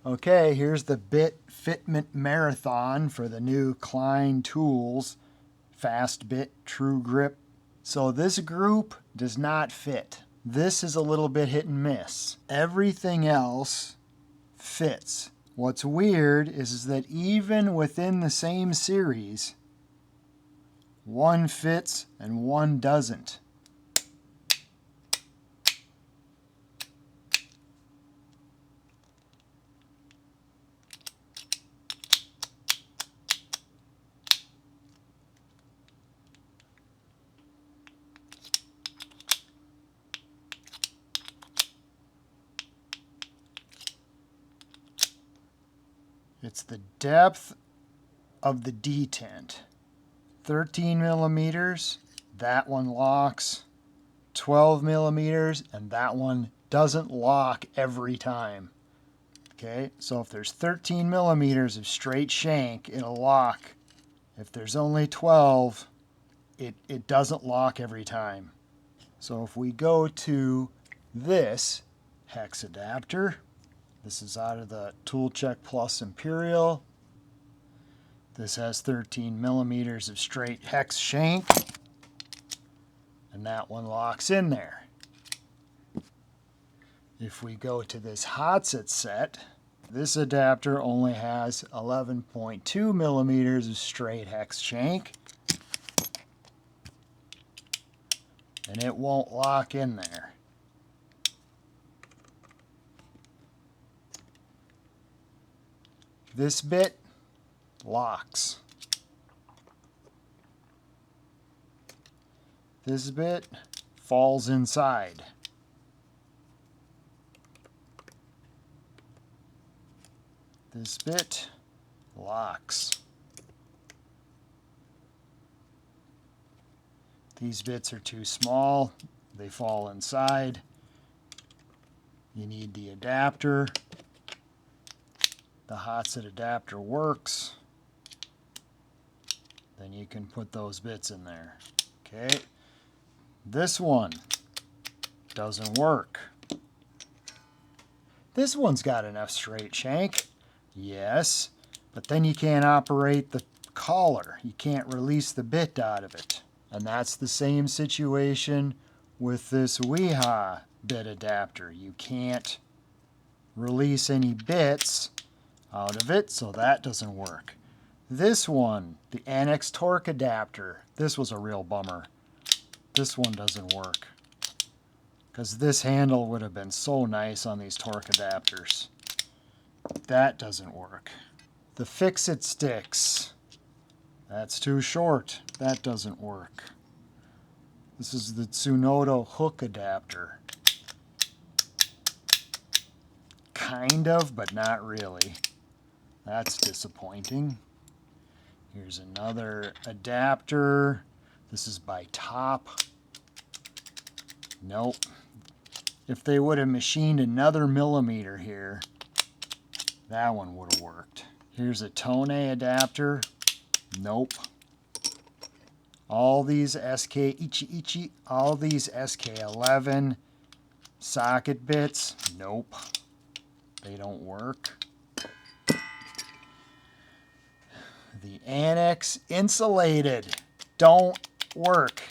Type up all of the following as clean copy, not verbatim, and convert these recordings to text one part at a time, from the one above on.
Okay, here's the bit fitment marathon for the new Klein tools, fast bit tru-grip. So this group does not fit. This is a little bit hit and miss. Everything else fits. What's weird is that even within the same series, one fits and one doesn't. It's the depth of the detent. 13 millimeters, that one locks. 12 millimeters, and that one doesn't lock every time. Okay, so if there's 13 millimeters of straight shank, it'll lock. If there's only 12, it doesn't lock every time. So if we go to this hex adapter, this is out of the Tool Check Plus Imperial. This has 13 millimeters of straight hex shank, and that one locks in there. If we go to this Hotset set, this adapter only has 11.2 millimeters of straight hex shank, and it won't lock in there. This bit locks. This bit falls inside. This bit locks. These bits are too small. They fall inside. You need the adapter. The Hotset adapter works. Then you can put those bits in there. Okay. This one doesn't work. This one's got enough straight shank. Yes, but then you can't operate the collar. You can't release the bit out of it. And that's the same situation with this Weha bit adapter. You can't release any bits out of it, so that doesn't work. This one, the Annex torque adapter, this was a real bummer. This one doesn't work, because this handle would have been so nice on these torque adapters. That doesn't work. The Fix-It sticks, that's too short. That doesn't work. This is the Tsunodo hook adapter. Kind of, but not really. That's disappointing. Here's another adapter. This is by Top. Nope. If they would have machined another millimeter here, that one would have worked. Here's a Tone adapter. Nope. All these all these SK11 socket bits, nope. They don't work. The Annex insulated don't work.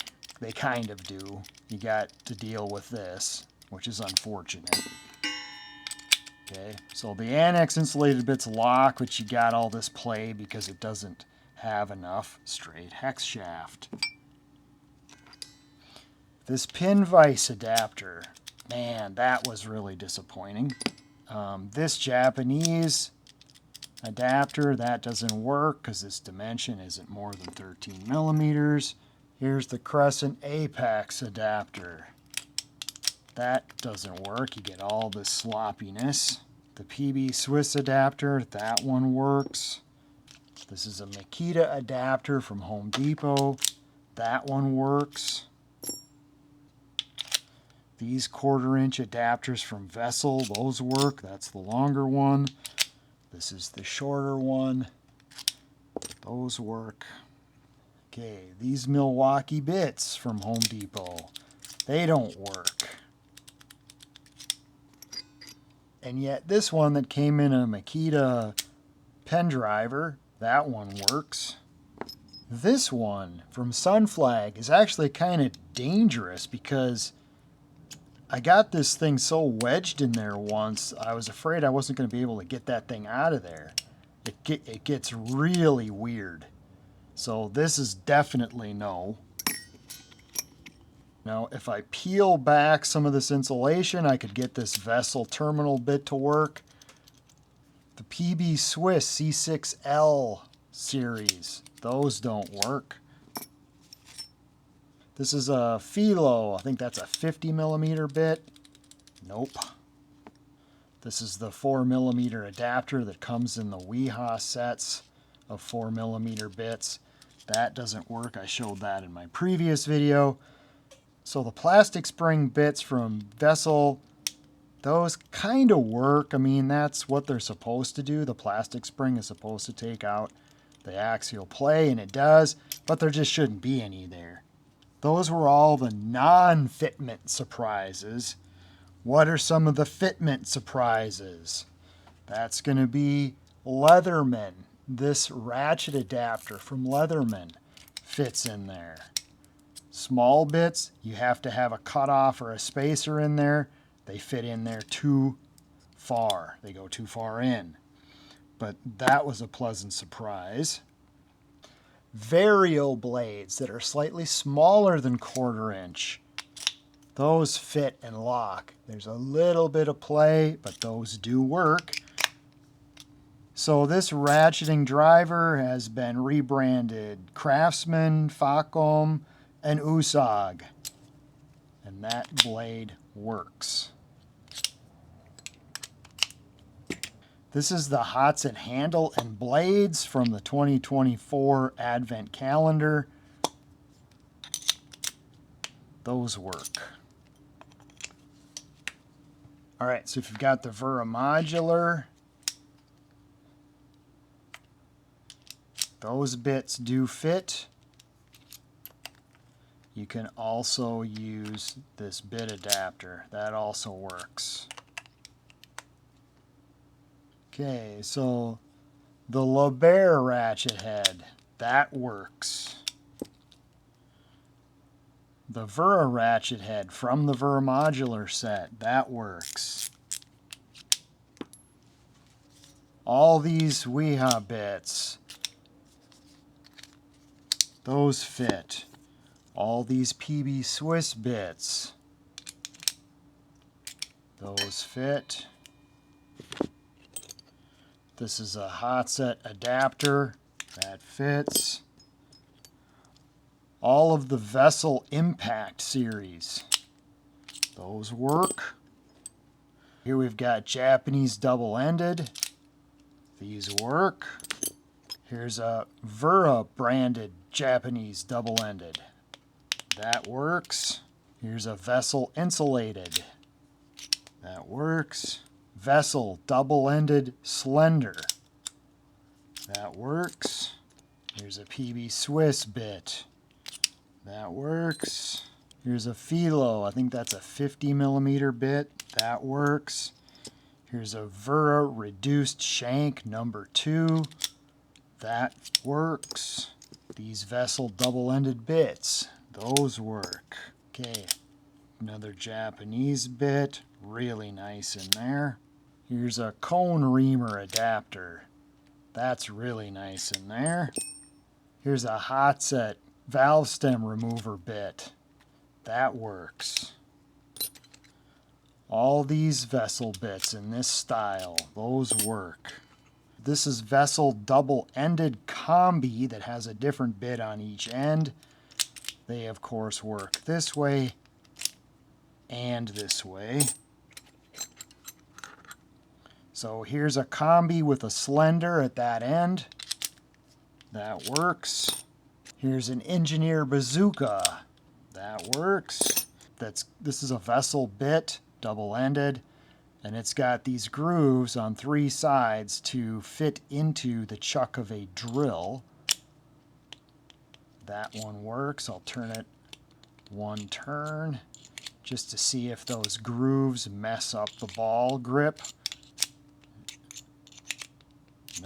They kind of do. You got to deal with this, which is unfortunate. Okay, so the Annex insulated bits lock, but you got all this play because it doesn't have enough straight hex shaft. This pin vise adapter, man, that was really disappointing. This Japanese adapter, that doesn't work because this dimension isn't more than 13 millimeters. Here's the Crescent Apex adapter. That doesn't work. You get all this sloppiness. The PB Swiss adapter, that one works. This is a Makita adapter from Home Depot. That one works. These 1/4-inch adapters from Vessel, those work. That's the longer one. This is the shorter one. Those work. Okay, these Milwaukee bits from Home Depot, they don't work. And yet this one that came in a Makita pen driver, that one works. This one from Sunflag is actually kind of dangerous because I got this thing so wedged in there once, I was afraid I wasn't going to be able to get that thing out of there. It gets really weird. So this is definitely no. Now, if I peel back some of this insulation, I could get this vessel terminal bit to work. The PB Swiss C6L series, those don't work. This is a Philo, I think that's a 50 millimeter bit. Nope. This is the 4 millimeter adapter that comes in the Weha sets of 4 millimeter bits. That doesn't work. I showed that in my previous video. So the plastic spring bits from Vessel, those kind of work. I mean, that's what they're supposed to do. The plastic spring is supposed to take out the axial play, and it does, but there just shouldn't be any there. Those were all the non-fitment surprises. What are some of the fitment surprises? That's going to be Leatherman. This ratchet adapter from Leatherman fits in there. Small bits, you have to have a cutoff or a spacer in there. They fit in there too far. They go too far in. But that was a pleasant surprise. Vario blades that are slightly smaller than 1/4 inch. Those fit and lock. There's a little bit of play, but those do work. So this ratcheting driver has been rebranded Craftsman, Facom, and Usag. And that blade works. This is the Hotset handle and blades from the 2024 Advent calendar. Those work. All right, so if you've got the Vera modular, those bits do fit. You can also use this bit adapter. That also works. Okay, so the LeBaire ratchet head, that works. The Vera ratchet head from the Vera modular set, that works. All these Weha bits, those fit. All these PB Swiss bits, those fit. This is a Hotset adapter, that fits. All of the Vessel Impact series, those work. Here we've got Japanese double-ended, these work. Here's a Vera branded Japanese double-ended, that works. Here's a Vessel insulated, that works. Vessel double-ended slender, that works. Here's a PB Swiss bit, that works. Here's a Philo, I think that's a 50 millimeter bit, that works. Here's a Vera reduced shank number 2, that works. These Vessel double-ended bits, those work. Okay, another Japanese bit, really nice in there. Here's a cone reamer adapter, that's really nice in there. Here's a Hotset valve stem remover bit, that works. All these Vessel bits in this style, those work. This is Vessel double-ended combi that has a different bit on each end. They of course work this way and this way. So here's a combi with a slender at that end, that works. Here's an engineer bazooka, that works. This is a Vessel bit, double-ended, and it's got these grooves on 3 sides to fit into the chuck of a drill. That one works. I'll turn it one turn just to see if those grooves mess up the ball grip.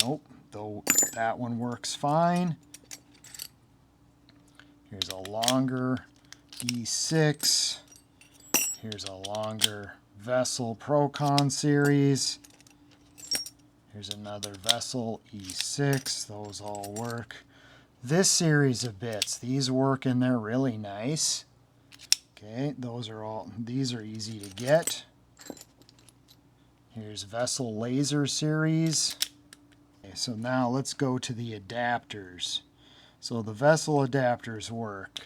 Nope, though that one works fine. Here's a longer E6. Here's a longer Vessel Procon series. Here's another Vessel E6. Those all work. This series of bits, these work in there really nice. Okay, these are easy to get. Here's Vessel Laser series. Okay, so now let's go to the adapters. So the Vessel adapters work.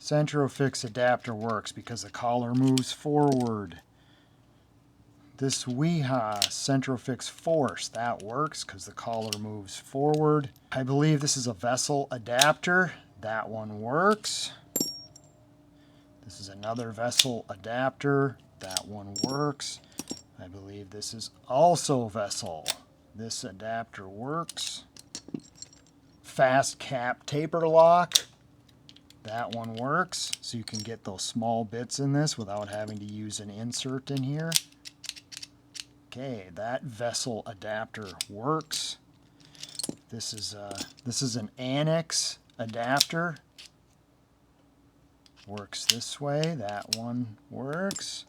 Centrofix adapter works because the collar moves forward. This Weha Centrofix Force, that works because the collar moves forward. I believe this is a Vessel adapter. That one works. This is another Vessel adapter. That one works. I believe this is also Vessel. This adapter works. Fast cap taper lock. That one works. So you can get those small bits in this without having to use an insert in here. Okay, that Vessel adapter works. This is an annex adapter. Works this way. That one works.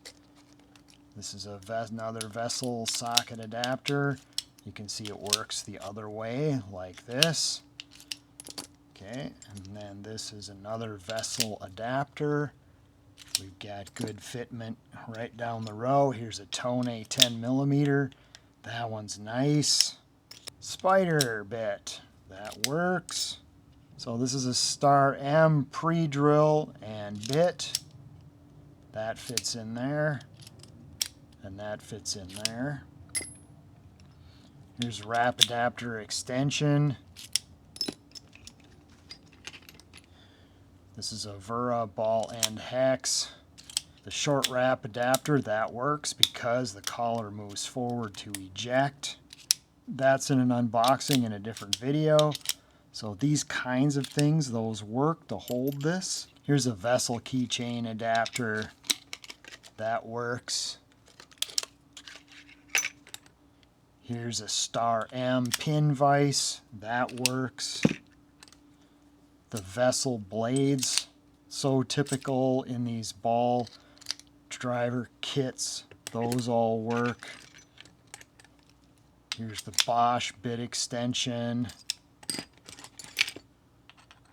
This is another Vessel socket adapter. You can see it works the other way, like this. Okay, and then this is another Vessel adapter. We've got good fitment right down the row. Here's a Tone 10mm. That one's nice. Spider bit. That works. So this is a Star M pre-drill and bit. That fits in there. And that fits in there. Here's wrap adapter extension. This is a Vera ball end hex. The short wrap adapter, that works because the collar moves forward to eject. That's in an unboxing in a different video. So these kinds of things, those work to hold this. Here's a Vessel keychain adapter. That works. Here's a Star M pin vise. That works. The Vessel blades, so typical in these ball driver kits. Those all work. Here's the Bosch bit extension.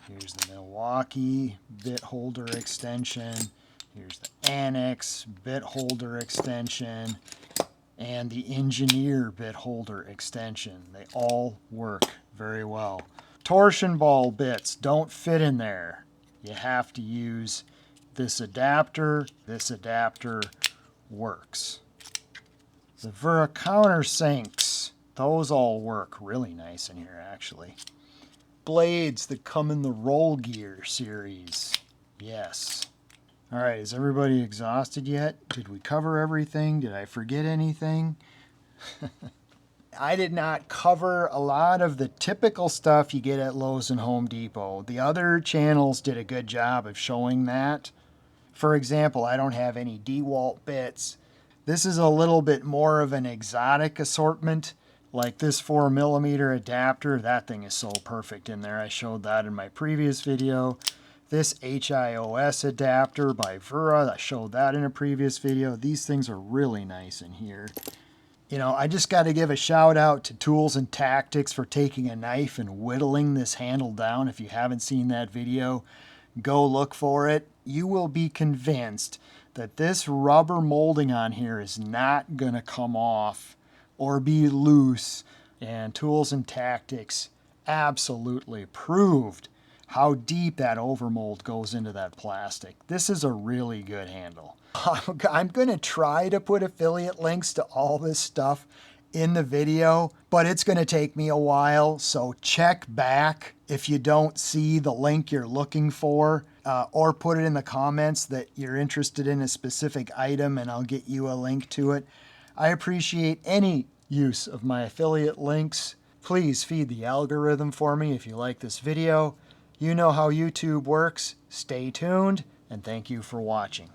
Here's the Milwaukee bit holder extension. Here's the Annex bit holder extension. And the Engineer bit holder extension. They all work very well. Torsion ball bits don't fit in there. You have to use this adapter. This adapter works. The Vera countersinks, those all work really nice in here actually. Blades that come in the Roll Gear series. Yes. Alright, is everybody exhausted yet? Did we cover everything? Did I forget anything? I did not cover a lot of the typical stuff you get at Lowe's and Home Depot. The other channels did a good job of showing that. For example, I don't have any DeWalt bits. This is a little bit more of an exotic assortment, like this 4mm adapter. That thing is so perfect in there. I showed that in my previous video. This HIOS adapter by Vera, I showed that in a previous video. These things are really nice in here. You know, I just got to give a shout out to Tools and Tactics for taking a knife and whittling this handle down. If you haven't seen that video, go look for it. You will be convinced that this rubber molding on here is not going to come off or be loose. And Tools and Tactics absolutely proved how deep that overmold goes into that plastic. This is a really good handle. I'm going to try to put affiliate links to all this stuff in the video, but it's going to take me a while, so check back if you don't see the link you're looking for, or put it in the comments that you're interested in a specific item and I'll get you a link to it. I appreciate any use of my affiliate links. Please feed the algorithm for me if you like this video. You know how YouTube works. Stay tuned, and thank you for watching.